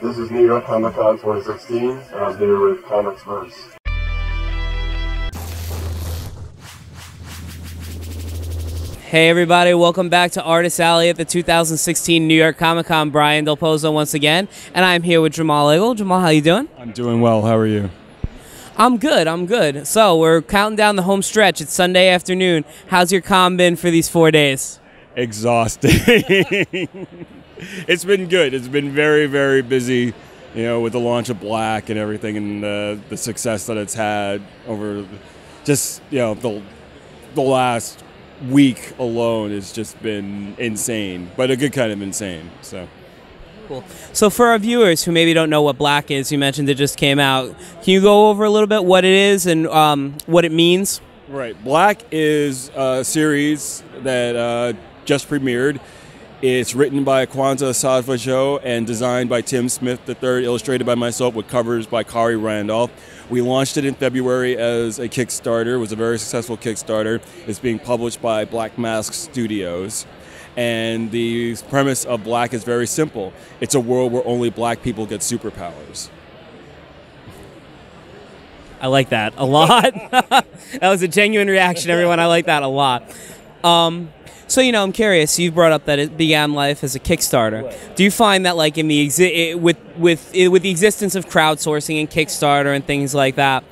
This is New York Comic Con 2016, and I'm here with ComicsVerse. Hey everybody, welcome back to Artist Alley at the 2016 New York Comic Con. Brian Del Pozo once again, and I'm here with Jamal Igle. Jamal, how you doing? I'm doing well. How are you? I'm good, I'm good. So, we're counting down the home stretch. It's Sunday afternoon. How's your con been for these 4 days? Exhausting. It's been good. It's been very, very busy, you know, with the launch of Black and everything, and the success that it's had over just, you know, the last week alone has just been insane, but a good kind of insane. So cool. So for our viewers who maybe don't know what Black is, you mentioned it just came out. Can you go over a little bit what it is and what it means? Right. Black is a series that just premiered. It's written by Kwanza Osajyefo and designed by Tim Smith III, illustrated by myself with covers by Khary Randolph. We launched it in February as a Kickstarter. It was a very successful Kickstarter. It's being published by Black Mask Studios. And the premise of Black is very simple. It's a world where only black people get superpowers. I like that a lot. That was a genuine reaction, everyone. I like that a lot. So, you know, I'm curious. You've brought up that it began life as a Kickstarter. Right. Do you find that, like, in the with the existence of crowdsourcing and Kickstarter and things like that,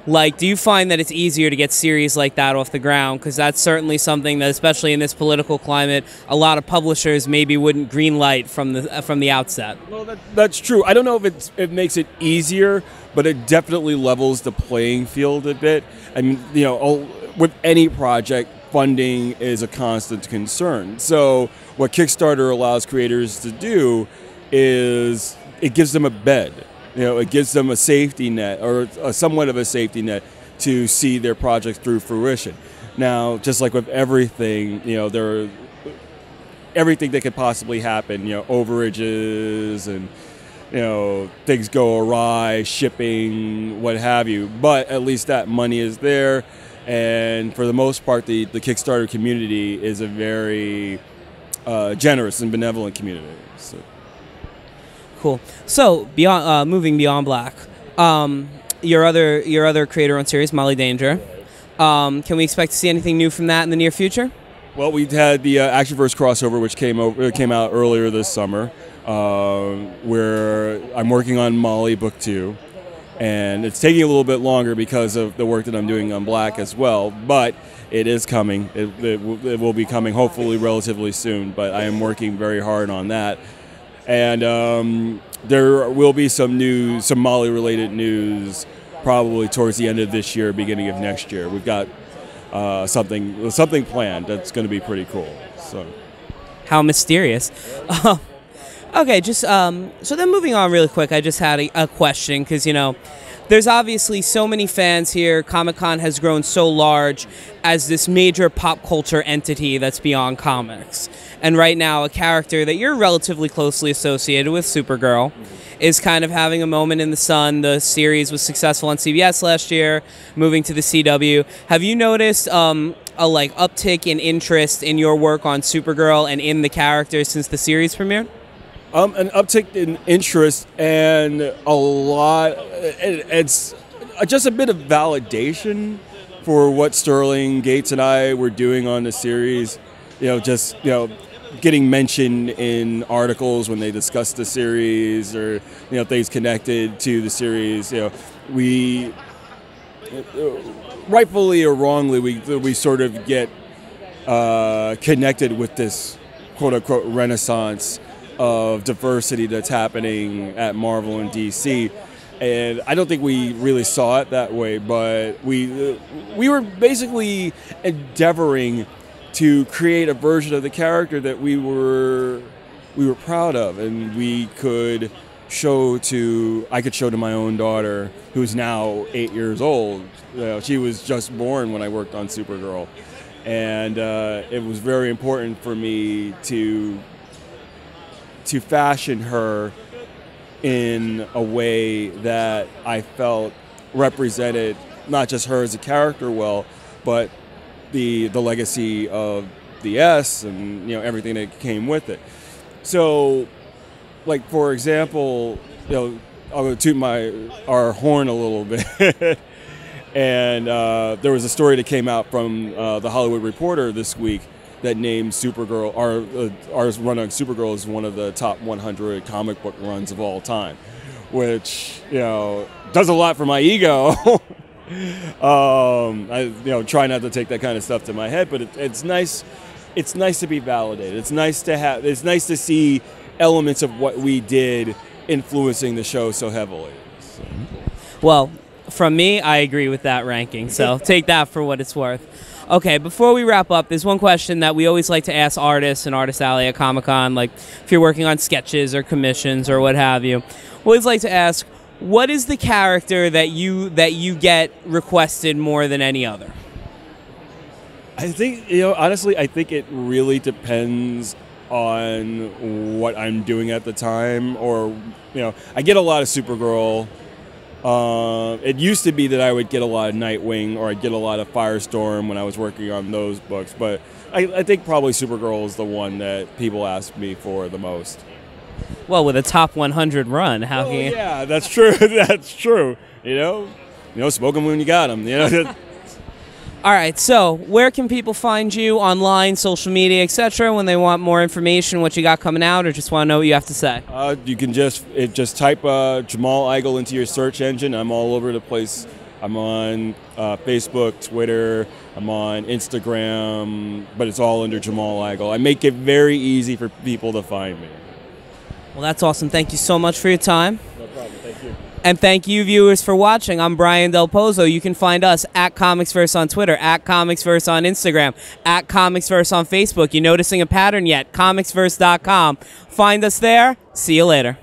like, do you find that it's easier to get series like that off the ground? Because that's certainly something that, especially in this political climate, a lot of publishers maybe wouldn't greenlight from the outset. Well, that's true. I don't know if it makes it easier, but it definitely levels the playing field a bit. I mean, you know, with any project, funding is a constant concern. So what Kickstarter allows creators to do is it gives them a bed. You know, it gives them a safety net, or somewhat of a safety net, to see their projects through fruition. Now, just like with everything, you know, everything that could possibly happen, you know, overages and, you know, things go awry, shipping, what have you. But at least that money is there. And for the most part, the Kickstarter community is a very generous and benevolent community. So. Cool. So, moving beyond Black, your other creator-owned series, Molly Danger. Can we expect to see anything new from that in the near future? Well, we had the ACTIONVERSE crossover, which came out earlier this summer, where I'm working on Molly Book 2. And it's taking a little bit longer because of the work that I'm doing on Black as well, but it is coming. It will be coming hopefully relatively soon, but I am working very hard on that. And there will be some news, some Molly-related news, probably towards the end of this year, beginning of next year. We've got something planned that's going to be pretty cool. So, how mysterious. Okay, just so then moving on really quick, I just had a question, because, you know, there's obviously so many fans here. Comic-Con has grown so large as this major pop culture entity that's beyond comics. And right now, a character that you're relatively closely associated with, Supergirl, is kind of having a moment in the sun. The series was successful on CBS last year, moving to the CW. Have you noticed a uptick in interest in your work on Supergirl and in the character since the series premiered? An uptick in interest and a lot. It's just a bit of validation for what Sterling Gates and I were doing on the series. You know, just, you know, getting mentioned in articles when they discuss the series, or, you know, things connected to the series. You know, we rightfully or wrongly we sort of get connected with this quote unquote renaissance of diversity that's happening at Marvel and DC, and I don't think we really saw it that way. But we were basically endeavoring to create a version of the character that we were proud of, and I could show to my own daughter, who's now 8 years old. You know, she was just born when I worked on Supergirl, and it was very important for me to fashion her in a way that I felt represented not just her as a character well, but the legacy of the S and, you know, everything that came with it. So like for example, I'll go toot our horn a little bit. And there was a story that came out from the Hollywood Reporter this week that named Supergirl, our run on Supergirl is one of the top 100 comic book runs of all time, which does a lot for my ego. I try not to take that kind of stuff to my head, but it's nice. It's nice to be validated. It's nice to see elements of what we did influencing the show so heavily. So. Well, from me, I agree with that ranking, so take that for what it's worth. Okay, before we wrap up, there's one question that we always like to ask artists and Artist Alley at Comic-Con, like if you're working on sketches or commissions or what have you. We always like to ask, what is the character that you get requested more than any other? I think, honestly, I think it really depends on what I'm doing at the time, or, I get a lot of Supergirl. It used to be that I would get a lot of Nightwing, or I'd get a lot of Firestorm when I was working on those books, but I think probably Supergirl is the one that people ask me for the most. Well, with a top 100 run, how can you... Yeah, that's true. That's true. Smoke 'em when you got 'em. All right, so where can people find you online, social media, etc., when they want more information, what you got coming out, or just want to know what you have to say? You can just type Jamal Igle into your search engine. I'm all over the place. I'm on Facebook, Twitter. I'm on Instagram, but it's all under Jamal Igle. I make it very easy for people to find me. Well, that's awesome. Thank you so much for your time. No problem. Thank you. And thank you, viewers, for watching. I'm Brian Del Pozo. You can find us at ComicsVerse on Twitter, at ComicsVerse on Instagram, at ComicsVerse on Facebook. You noticing a pattern yet? ComicsVerse.com. Find us there. See you later.